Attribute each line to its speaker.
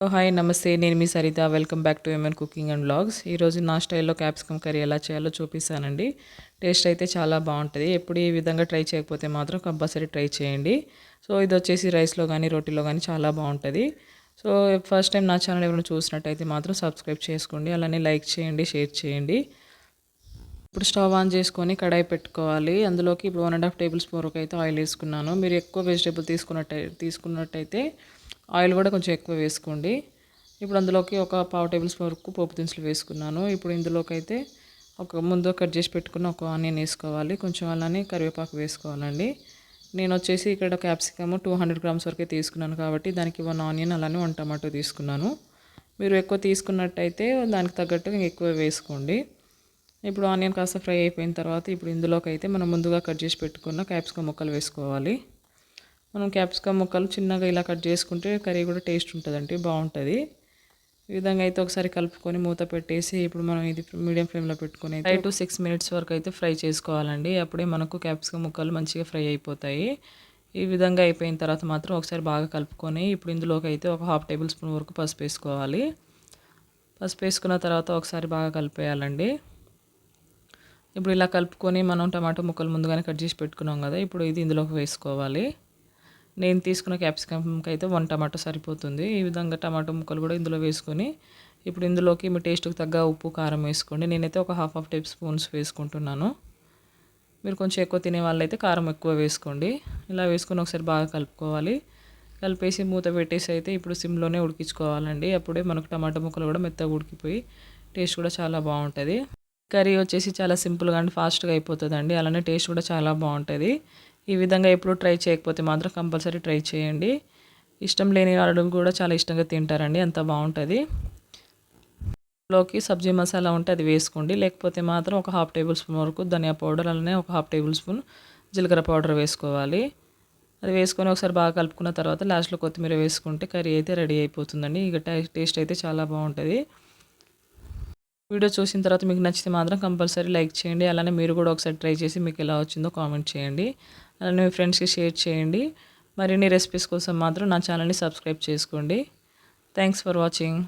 Speaker 1: Hi నమస్తే, నేను మీ Saritha. Welcome back to MN cooking and vlogs. ఈరోజు నా స్టైల్లో క్యాప్సికమ్ కర్రీ ఎలా చేయాలో చూపిస్తానండి. టేస్ట్ అయితే చాలా బాగుంటుంది. ఎప్పుడు ఈ విధంగా ట్రై చేయకపోతే మాత్రం కంపల్సరీ ట్రై చేయండి. సో ఇది వచ్చేసి రైస్లో కానీ రోటీలో కానీ చాలా బాగుంటుంది. సో ఫస్ట్ టైం నా ఛానల్ ఎవరైనా చూసినట్టయితే మాత్రం సబ్స్క్రైబ్ చేసుకోండి, అలానే లైక్ చేయండి, షేర్ చేయండి. ఇప్పుడు స్టవ్ ఆన్ చేసుకొని కడాయి పెట్టుకోవాలి. అందులోకి ఇప్పుడు 1.5 టేబుల్ స్పూన్ వరకు అయితే ఆయిల్ వేసుకున్నాను. మీరు ఎక్కువ వెజిటేబుల్ తీసుకున్నట్టయితే ఆయిల్ కూడా కొంచెం ఎక్కువ వేసుకోండి. ఇప్పుడు అందులోకి ఒక 1/2 టేబుల్ స్పూన్ వరకు పోపు దినుసులు వేసుకున్నాను. ఇప్పుడు ఇందులోకి అయితే ముందు కట్ చేసి పెట్టుకున్న ఒక ఆనియన్ వేసుకోవాలి. కొంచెం అలానే కరివేపాకు వేసుకోవాలండి. నేను వచ్చేసి ఇక్కడ క్యాప్సికమ్ 200 గ్రామ్స్ వరకే తీసుకున్నాను కాబట్టి దానికి 1 ఆనియన్ అలానే 1 టమాటో తీసుకున్నాను. మీరు ఎక్కువ తీసుకున్నట్టయితే దానికి తగ్గట్టు ఎక్కువ వేసుకోండి. ఇప్పుడు ఆనియన్ కాస్త ఫ్రై అయిపోయిన తర్వాత ఇప్పుడు ఇందులోకి అయితే మనం ముందుగా కట్ చేసి పెట్టుకున్న క్యాప్సికమ్ ముక్కలు వేసుకోవాలి. మనం క్యాప్సికమ్ ముక్కలు చిన్నగా ఇలా కట్ చేసుకుంటే కర్రీ కూడా టేస్ట్ ఉంటుందండి, బాగుంటుంది. ఈ విధంగా అయితే ఒకసారి కలుపుకొని మూత పెట్టేసి ఇప్పుడు మనం ఇది మీడియం ఫ్లేమ్లో పెట్టుకొని 5 to 6 మినిట్స్ వరకు అయితే ఫ్రై చేసుకోవాలండి. అప్పుడే మనకు క్యాప్సికమ్ ముక్కలు మంచిగా ఫ్రై అయిపోతాయి. ఈ విధంగా అయిపోయిన తర్వాత మాత్రం ఒకసారి బాగా కలుపుకొని ఇప్పుడు ఇందులోకి అయితే ఒక 1/2 టేబుల్ స్పూన్ వరకు పసుపు వేసుకోవాలి. పసుపు వేసుకున్న తర్వాత ఒకసారి బాగా కలిపేయాలండి. ఇప్పుడు ఇలా కలుపుకొని మనం టమాటో ముక్కలు ముందుగానే కట్ చేసి పెట్టుకున్నాం కదా, ఇప్పుడు ఇది ఇందులోకి వేసుకోవాలి. నేను తీసుకున్న క్యాప్సికమ్కి అయితే 1 టమాటో సరిపోతుంది. ఈ విధంగా టమాటో ముక్కలు కూడా ఇందులో వేసుకొని ఇప్పుడు ఇందులోకి మీ టేస్ట్కి తగ్గ ఉప్పు కారం వేసుకోండి. నేనైతే ఒక 1/2 టేబుల్ స్పూన్స్ వేసుకుంటున్నాను. మీరు కొంచెం ఎక్కువ తినే వాళ్ళైతే కారం ఎక్కువ వేసుకోండి. ఇలా వేసుకొని ఒకసారి బాగా కలుపుకోవాలి. కలిపేసి మూత పెట్టేసి అయితే ఇప్పుడు సిమ్లోనే ఉడికించుకోవాలండి. అప్పుడే మనకు టమాటో ముక్కలు కూడా మెత్తగా ఉడికిపోయి టేస్ట్ కూడా చాలా బాగుంటుంది. కర్రీ వచ్చేసి చాలా సింపుల్గా అండ్ ఫాస్ట్గా అయిపోతుందండి. అలానే టేస్ట్ కూడా చాలా బాగుంటుంది. ఈ విధంగా ఎప్పుడు ట్రై చేయకపోతే మాత్రం కంపల్సరీ ట్రై చేయండి. ఇష్టం లేని వాళ్ళు కూడా చాలా ఇష్టంగా తింటారండి, అంత బాగుంటుంది. లోకి సబ్జీ మసాలా ఉంటే అది వేసుకోండి, లేకపోతే మాత్రం ఒక 1/2 టేబుల్ స్పూన్ వరకు ధనియా పౌడర్, అలానే ఒక 1/2 టేబుల్ స్పూన్ జీలకర్ర పౌడర్ వేసుకోవాలి. అది వేసుకొని ఒకసారి బాగా కలుపుకున్న తర్వాత లాస్ట్లో కొత్తిమీర వేసుకుంటే కర్రీ అయితే రెడీ అయిపోతుందండి. ఇక టేస్ట్ అయితే చాలా బాగుంటుంది. వీడియో చూసిన తర్వాత మీకు నచ్చితే మాత్రం కంపల్సరీ లైక్ చేయండి. అలానే మీరు కూడా ఒకసారి ట్రై చేసి మీకు ఎలా వచ్చిందో కామెంట్ చేయండి. అలానే మీ ఫ్రెండ్స్కి షేర్ చేయండి. మరిన్ని రెసిపీస్ కోసం మాత్రం నా ఛానల్ని సబ్స్క్రైబ్ చేసుకోండి. Thanks for watching.